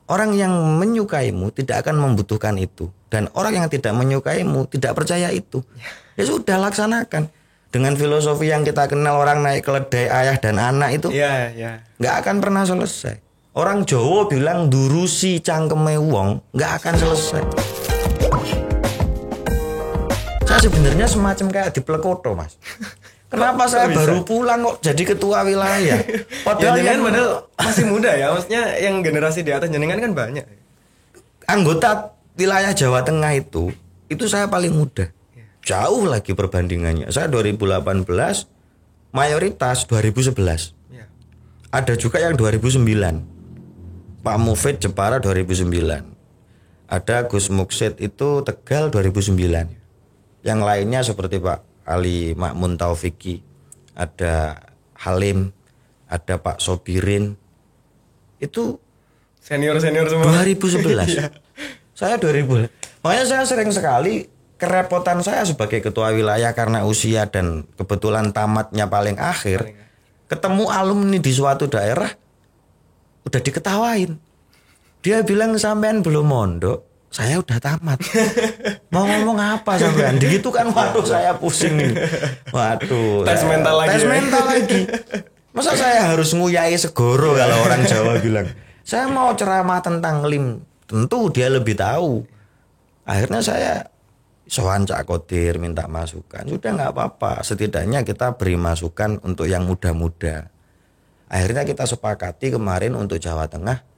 Orang yang menyukaimu tidak akan membutuhkan itu, dan orang yang tidak menyukaimu tidak percaya itu. Ya sudah, laksanakan. Dengan filosofi yang kita kenal, orang naik keledai ayah dan anak itu nggak akan pernah selesai. Orang Jawa bilang durusi cangkeme wong nggak akan selesai. Saya sebenarnya semacam kayak di Plekoto, Mas. Kenapa saya baru pulang kok jadi ketua wilayah? Padahal padahal masih muda ya, maksudnya yang generasi di atas jenengan kan banyak. Anggota wilayah Jawa Tengah itu saya paling muda. Jauh lagi perbandingannya. Saya 2018, mayoritas 2011. Ada juga yang 2009. Pak Mufid Jepara 2009. Ada Gus Muksid itu Tegal 2009. Yang lainnya seperti Pak Ali Makmun Taufiki, ada Halim, ada Pak Sobirin. Itu senior semua. 2011. Saya 2000. Makanya saya sering sekali kerepotan saya sebagai ketua wilayah karena usia dan kebetulan tamatnya paling akhir. Ketemu alumni di suatu daerah udah diketawain. Dia bilang sampean belum mondok. Saya udah tamat. Mau ngomong apa sampean? Gitu kan, waduh saya pusing nih. Waduh. Tes mental lagi. Masa saya harus nguyai segoro kalau orang Jawa bilang. Saya mau ceramah tentang LIM. Tentu dia lebih tahu. Akhirnya saya sowan Cak Kodir minta masukan. Sudah nggak apa-apa. Setidaknya kita beri masukan untuk yang muda-muda. Akhirnya kita sepakati kemarin untuk Jawa Tengah.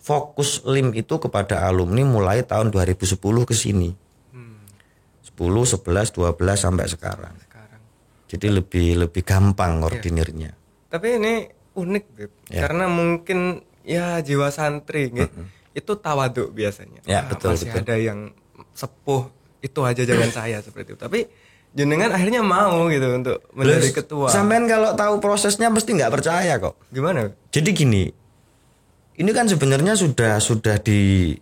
Fokus LIM itu kepada alumni mulai tahun 2010 ke sini. 10, 11, 12 sampai sekarang. Jadi lebih gampang ordinirnya. Tapi ini unik, Beb. Karena mungkin ya jiwa santri itu tawaduk biasanya. Ya, betul. Ada yang sepuh, itu aja jangan saya seperti itu. Tapi jenengan akhirnya mau gitu untuk menjadi ketua. Sampean kalau tahu prosesnya mesti nggak percaya kok. Gimana? Jadi gini. Ini kan sebenarnya sudah di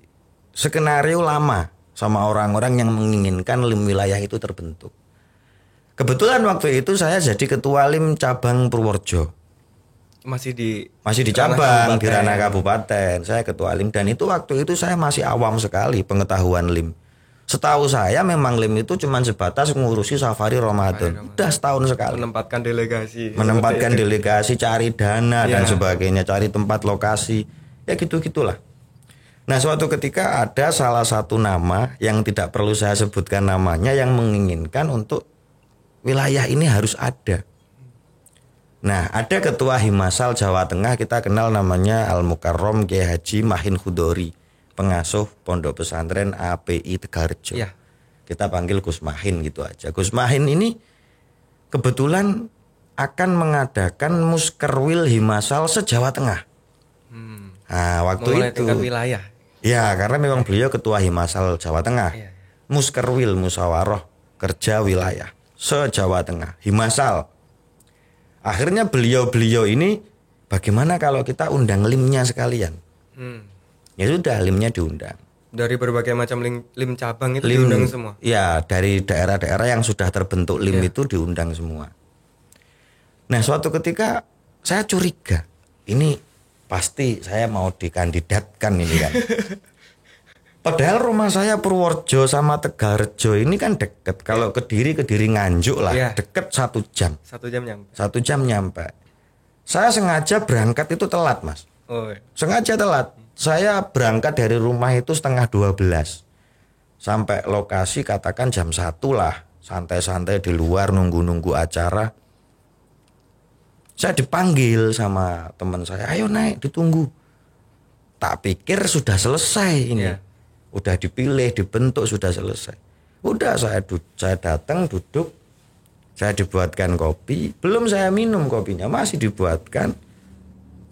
skenario lama sama orang-orang yang menginginkan LIM wilayah itu terbentuk. Kebetulan waktu itu saya jadi ketua LIM cabang Purworejo. Masih di cabang di ranah kabupaten. Saya ketua LIM dan itu waktu itu saya masih awam sekali pengetahuan LIM. Setahu saya memang LIM itu cuma sebatas ngurusi safari Ramadan. Udah setahun sekali. Menempatkan delegasi, cari dana dan sebagainya, cari tempat lokasi. Ya gitu-gitulah. Nah, suatu ketika ada salah satu nama yang tidak perlu saya sebutkan namanya yang menginginkan untuk wilayah ini harus ada. Nah, ada ketua Himasal Jawa Tengah, kita kenal namanya Al-Mukarrom Kiai Haji Mahin Khudori, pengasuh Pondok Pesantren API Tegarjo. Kita panggil Gus Mahin gitu aja. Gus Mahin ini kebetulan akan mengadakan Muskerwil Himasal se-Jawa Tengah. Nah, waktu itu wilayah. Ya, karena memang beliau ketua Himasal Jawa Tengah. Muskerwil, musyawarah kerja wilayah se-Jawa Tengah, Himasal. Akhirnya beliau ini bagaimana kalau kita undang LIM-nya sekalian? Ya sudah, LIM-nya diundang. Dari berbagai macam LIM cabang itu diundang semua? Ya, dari daerah-daerah yang sudah terbentuk LIM itu diundang semua. Nah, suatu ketika saya curiga, ini pasti saya mau dikandidatkan ini kan. Padahal rumah saya Purworejo sama Tegarjo ini kan deket. Kalau Kediri Nganjuk lah, deket 1 jam. 1 jam nyampe. Saya sengaja berangkat itu telat, Mas. Sengaja telat. Saya berangkat dari rumah itu setengah 12. Sampai lokasi katakan jam 1 lah. Santai-santai di luar nunggu acara. Saya dipanggil sama teman saya, ayo naik, ditunggu. Tak pikir sudah selesai ini. Udah dipilih, dibentuk, sudah selesai. Udah saya datang, duduk. Saya dibuatkan kopi. Belum saya minum kopinya, masih dibuatkan.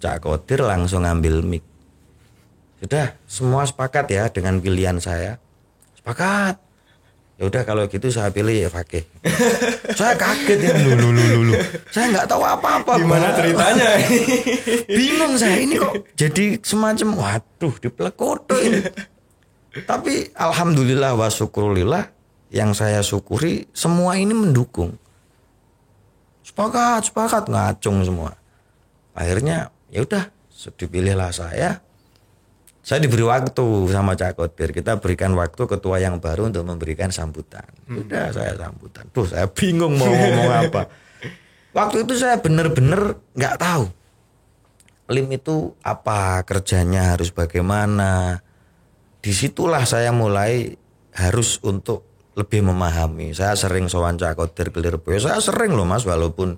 Cak Kodir langsung ngambil mic. Sudah, semua sepakat ya dengan pilihan saya. Sepakat. Ya udah kalau gitu saya pilih ya Fakih. Saya kaget ya, lu. Saya nggak tahu apa-apa. Gimana ceritanya? Bingung saya ini kok jadi semacam waduh di Plekoto ini. Tapi alhamdulillah wa syukurillah yang saya syukuri semua ini mendukung. Sepakat ngacung semua. Akhirnya ya udah dipilihlah saya Saya diberi waktu sama Cak Kodir. Kita berikan waktu ketua yang baru untuk memberikan sambutan. Sudah saya sambutan. Tuh saya bingung mau ngomong apa. Waktu itu saya benar-benar nggak tahu. LIM itu apa, kerjanya harus bagaimana. Disitulah saya mulai harus untuk lebih memahami. Saya sering sowan Cak Kodir ke Lirboyo. Saya sering loh Mas, walaupun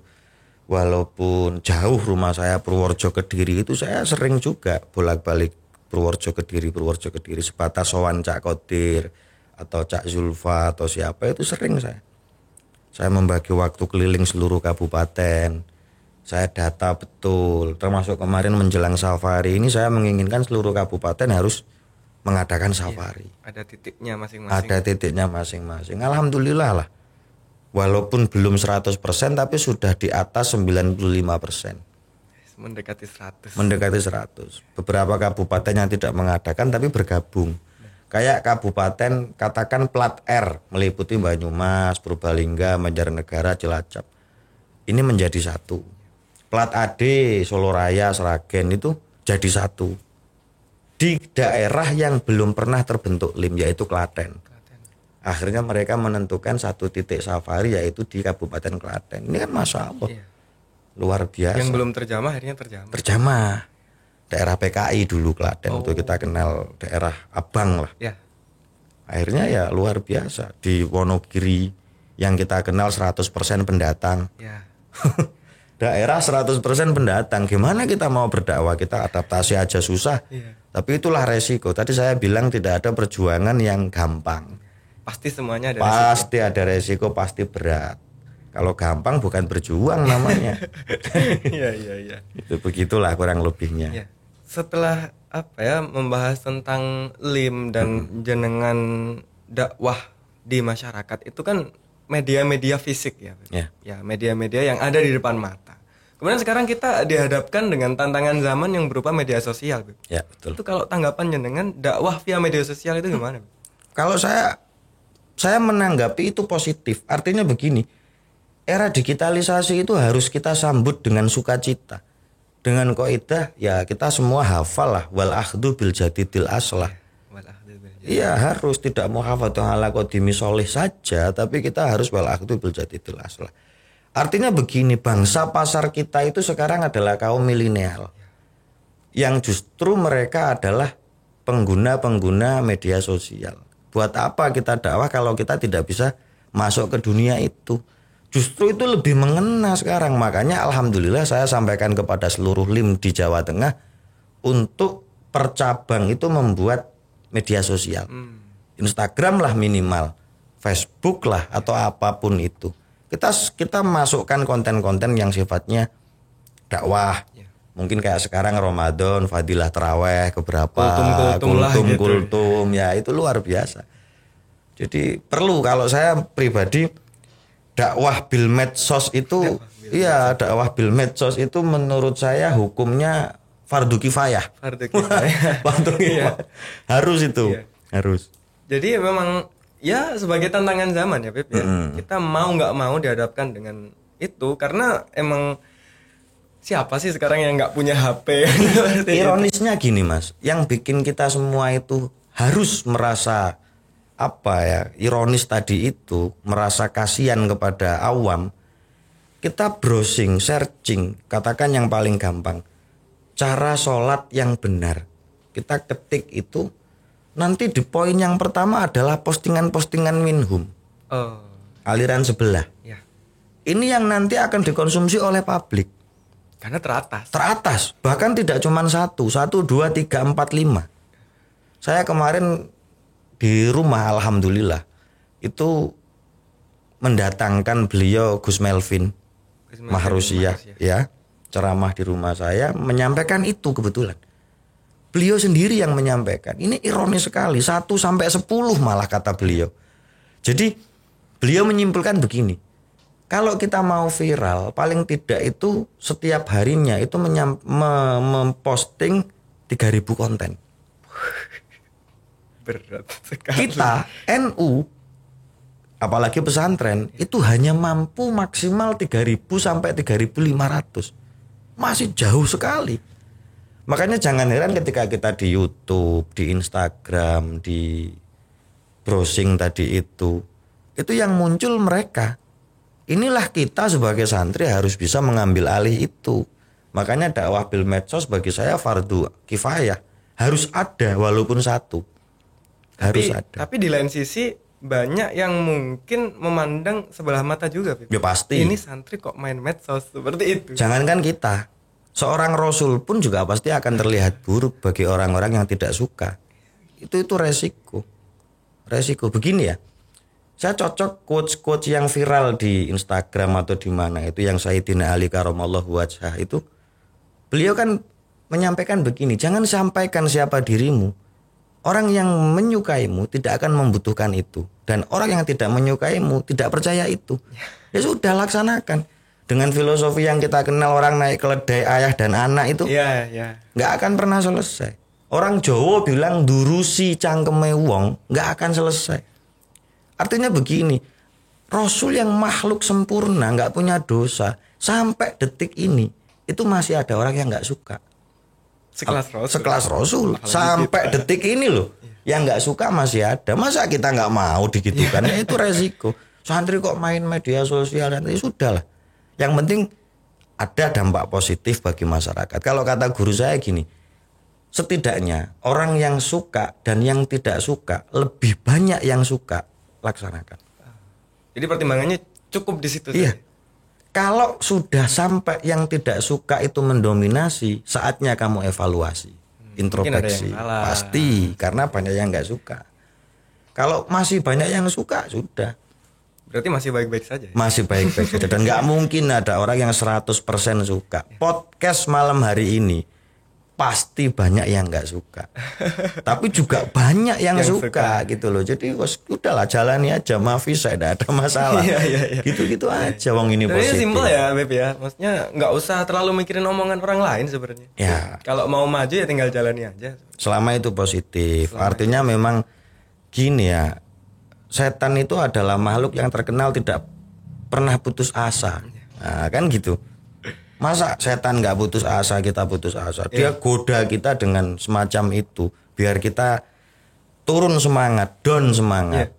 jauh rumah saya Purworejo Kediri itu saya sering juga bolak-balik Purworejo Kediri sebatas sowan Cak Kodir atau Cak Zulfa atau siapa itu sering saya. Saya membagi waktu keliling seluruh kabupaten. Saya data betul, termasuk kemarin menjelang safari ini saya menginginkan seluruh kabupaten harus mengadakan safari. Ada titiknya masing-masing. Ada titiknya masing-masing. Alhamdulillah lah. Walaupun belum 100% tapi sudah di atas 95%. Mendekati 100. Mendekati 100. Beberapa kabupaten yang tidak mengadakan tapi bergabung. Kayak kabupaten katakan plat R meliputi Banyumas, Purbalingga, Banjarnegara, Cilacap. Ini menjadi satu. Plat AD, Soloraya, Sragen itu jadi satu. Di daerah yang belum pernah terbentuk LIM yaitu Klaten. Akhirnya mereka menentukan satu titik safari yaitu di Kabupaten Klaten. Ini kan Masya Allah. Iya. Luar biasa. Yang belum terjamah akhirnya terjamah. Terjamah. Daerah PKI dulu Klaten itu kita kenal daerah abang lah. Ya. Akhirnya ya luar biasa. Di Wonogiri yang kita kenal 100% pendatang. Ya. Daerah 100% pendatang. Gimana kita mau berdakwah? Kita adaptasi aja susah. Iya. Tapi itulah resiko. Tadi saya bilang tidak ada perjuangan yang gampang. Pasti semuanya ada Pasti ada resiko, pasti berat. Kalau gampang bukan berjuang namanya. Iya. Itu begitulah kurang lebihnya. Ya. Setelah membahas tentang LIM dan jenengan dakwah di masyarakat itu kan media-media fisik ya. Ya, media-media yang ada di depan mata. Kemudian sekarang kita dihadapkan dengan tantangan zaman yang berupa media sosial. Ya, betul. Itu kalau tanggapan jenengan dakwah via media sosial itu gimana? Kalau saya menanggapi itu positif. Artinya begini, era digitalisasi itu harus kita sambut dengan sukacita. Dengan kaidah ya kita semua hafal lah, wal akhdhu bil jadidil aslah. Iya harus, tidak mau hafadhu ala qadimi sholih saja, tapi kita harus wal akhdhu bil jadidil aslah. Artinya begini, bangsa pasar kita itu sekarang adalah kaum milenial. Yang justru mereka adalah pengguna-pengguna media sosial. Buat apa kita dakwah kalau kita tidak bisa masuk ke dunia itu? Justru itu lebih mengena sekarang. Makanya alhamdulillah saya sampaikan kepada seluruh LIM di Jawa Tengah untuk per cabang itu membuat media sosial. Instagram lah minimal, Facebook lah atau apapun itu. Kita masukkan konten-konten yang sifatnya dakwah. Mungkin kayak sekarang Ramadan, fadilah taraweh keberapa, kultum ya itu luar biasa. Jadi perlu, kalau saya pribadi dakwah bil medsos itu dakwah bil medsos itu menurut saya hukumnya fardu kifayah. Harus itu. Iya. Harus. Jadi memang ya sebagai tantangan zaman ya Pip ya. Kita mau nggak mau dihadapkan dengan itu karena emang siapa sih sekarang yang nggak punya HP? Ironisnya gini Mas, yang bikin kita semua itu harus merasa ironis tadi itu, merasa kasihan kepada awam. Kita browsing, searching, katakan yang paling gampang, cara sholat yang benar. Kita ketik itu, nanti di poin yang pertama adalah postingan-postingan minhum, aliran sebelah. Ya. Ini yang nanti akan dikonsumsi oleh publik. Karena teratas. Teratas, bahkan tidak cuma 1, 2, 3, 4, 5. Saya kemarin di rumah alhamdulillah itu mendatangkan beliau Gus Melvin Mahrusiyah ya, ceramah di rumah saya menyampaikan itu kebetulan. Beliau sendiri yang menyampaikan. Ini ironis sekali, 1 sampai 10 malah kata beliau. Jadi beliau menyimpulkan begini. Kalau kita mau viral, paling tidak itu setiap harinya itu memposting 3.000 konten. Berat sekali. Kita NU, apalagi pesantren, itu hanya mampu maksimal 3.000 sampai 3.500. Masih jauh sekali. Makanya jangan heran ketika kita di YouTube, di Instagram, di browsing tadi itu yang muncul mereka. Inilah kita sebagai santri harus bisa mengambil alih itu. Makanya dakwah bil medsos bagi saya fardu kifayah. Harus ada walaupun satu. Harus ada. Tapi di lain sisi banyak yang mungkin memandang sebelah mata juga. Ya pasti. Ini santri kok main medsos seperti itu. Jangankan kita. Seorang rasul pun juga pasti akan terlihat buruk bagi orang-orang yang tidak suka. Itu resiko. Resiko begini ya. Saya cocok quotes-quotes yang viral di Instagram atau di mana itu yang Sayyidina Ali karamallahu wajhah itu. Beliau kan menyampaikan begini, jangan sampaikan siapa dirimu. Orang yang menyukaimu tidak akan membutuhkan itu, dan orang yang tidak menyukaimu tidak percaya itu. Ya sudah, laksanakan. Dengan filosofi yang kita kenal orang naik keledai ayah dan anak itu nggak akan pernah selesai. Orang Jawa bilang durusi cangkeme wong nggak akan selesai. Artinya begini, Rasul yang makhluk sempurna nggak punya dosa sampai detik ini itu masih ada orang yang nggak suka. Sekelas Rasul sampai detik ini loh, yang nggak suka masih ada. Masa kita nggak mau digitukan? Ya, itu resiko. Santri kok main media sosial dan itu sudah lah. Yang penting ada dampak positif bagi masyarakat. Kalau kata guru saya gini, setidaknya orang yang suka dan yang tidak suka lebih banyak yang suka, laksanakan. Jadi pertimbangannya cukup di situ. Iya. Kalau sudah sampai yang tidak suka itu mendominasi, saatnya kamu evaluasi, introspeksi. Pasti, karena banyak yang nggak suka. Kalau masih banyak yang suka, sudah. Berarti masih baik-baik saja. Masih baik-baik saja. Dan nggak mungkin ada orang yang 100% suka. Podcast malam hari ini pasti banyak yang nggak suka. Tapi juga banyak yang suka gitu loh. Jadi udahlah jalani aja, maafi saya tidak ada masalah. Gitu-gitu aja wong ini positif. Simpel ya Beb ya. Maksudnya nggak usah terlalu mikirin omongan orang lain sebenarnya. Ya. Kalau mau maju ya tinggal jalani aja. Selama itu positif. Artinya memang gini ya. Setan itu adalah makhluk yang terkenal tidak pernah putus asa. Nah, kan gitu. Masa setan nggak putus asa, kita putus asa. Dia goda kita dengan semacam itu biar kita turun semangat, down semangat.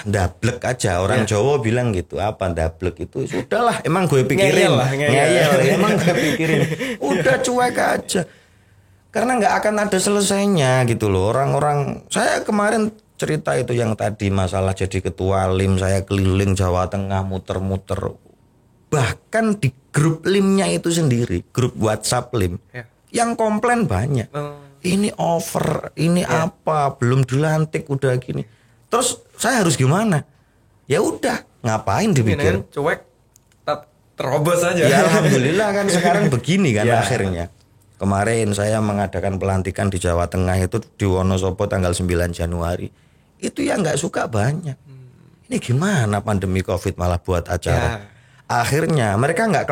Ndablek aja. Orang Jawa bilang gitu. Apa ndablek itu? Sudahlah, emang gue pikirin. Ngeyel, emang gue pikirin. Udah cuek aja. Karena nggak akan ada selesainya gitu loh. Orang-orang, saya kemarin cerita itu yang tadi masalah jadi ketua LIM, saya keliling Jawa Tengah muter-muter. Bahkan di grup LIM-nya itu sendiri, grup WhatsApp LIM, yang komplain banyak. Ini over, ini apa, belum dilantik udah gini. Terus saya harus gimana? Ya udah, ngapain dipikir? Cuek, terobos aja. Ya alhamdulillah kan sekarang begini kan akhirnya. Kemarin saya mengadakan pelantikan di Jawa Tengah itu di Wonosobo tanggal 9 Januari. Itu yang nggak suka banyak. Ini gimana pandemi COVID malah buat acara. Akhirnya mereka nggak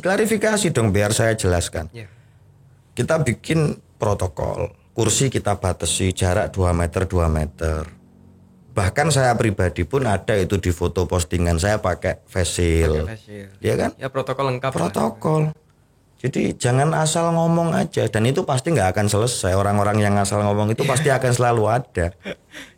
klarifikasi dong biar saya jelaskan. Kita bikin protokol, kursi kita batasi jarak 2 meter. Bahkan saya pribadi pun ada itu di foto postingan saya pakai face shield. Ya kan? Ya protokol lengkap. Protokol. Jadi jangan asal ngomong aja, dan itu pasti nggak akan selesai. Orang-orang yang asal ngomong itu pasti akan selalu ada.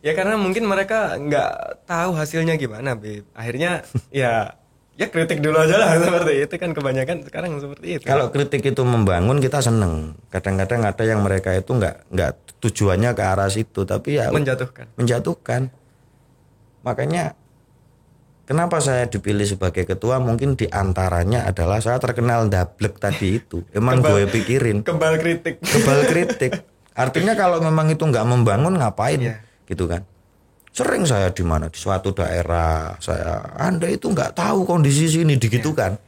Ya karena mungkin mereka nggak tahu hasilnya gimana, Beb. Akhirnya ya kritik dulu aja lah seperti itu kan, kebanyakan sekarang seperti itu. Kalau kritik itu membangun kita seneng. Kadang-kadang ada yang mereka itu nggak tujuannya ke arah situ, tapi ya menjatuhkan. Makanya kenapa saya dipilih sebagai ketua, mungkin diantaranya adalah saya terkenal ndablek tadi itu. Emang gue pikirin. Kebal kritik. Artinya kalau memang itu nggak membangun ngapain, gitu kan. Sering saya di mana di suatu daerah, Anda itu nggak tahu kondisi sini digitukan.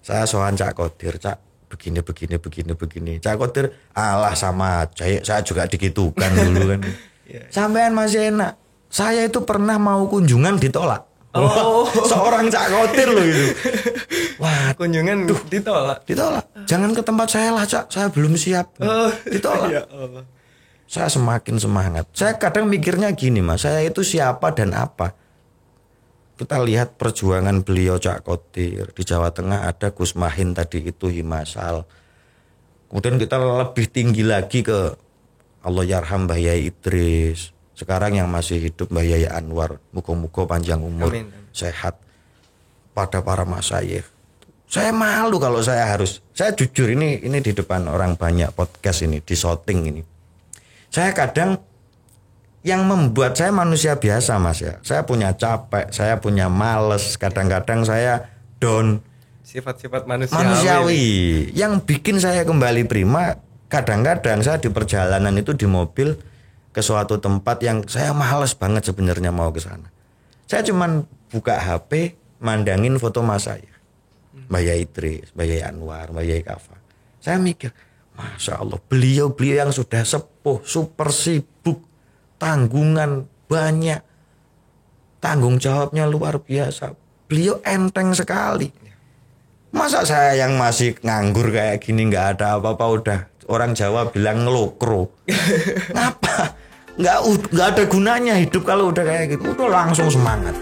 Saya soal Cak Kodir, Cak begini. Cak Kodir, alah sama aja, saya juga digitukan dulu kan. Sampean masih enak. Saya itu pernah mau kunjungan ditolak. Seorang Cak Kodir loh itu. Wah, kunjungan ditolak. Jangan ke tempat saya lah, Cak. Saya belum siap. Ditolak. Ya Allah. Saya semakin semangat. Saya kadang mikirnya gini, Mas. Saya itu siapa dan apa? Kita lihat perjuangan beliau Cak Kodir. Di Jawa Tengah ada Gus Mahin tadi itu Himasal. Kemudian kita lebih tinggi lagi ke Allah yarham Mbah Yai Idris. Sekarang yang masih hidup Mbah Yai Anwar. Muga-muga panjang umur, amin. Sehat. Pada para masyayikh. Saya malu kalau saya jujur ini di depan orang banyak podcast ini, di shooting ini. Saya kadang yang membuat saya manusia biasa Mas ya. Saya punya capek, saya punya males, kadang-kadang saya down. Sifat-sifat manusiawi. Yang bikin saya kembali prima, kadang-kadang saya di perjalanan itu di mobil ke suatu tempat yang saya males banget sebenarnya mau ke sana. Saya cuman buka HP, mandangin foto mas saya. Mbah Yai Idris, Mbah Yai Anwar, Mbah Yai Kafa. Saya mikir, Masya Allah, beliau yang sudah sepuh, super sibuk, tanggungan banyak, tanggung jawabnya luar biasa. Beliau enteng sekali. Masa saya yang masih nganggur kayak gini, nggak ada apa-apa, udah orang Jawa bilang ngelokro. Ngapa? Nggak ada gunanya hidup kalau udah kayak gitu. Udah langsung semangat.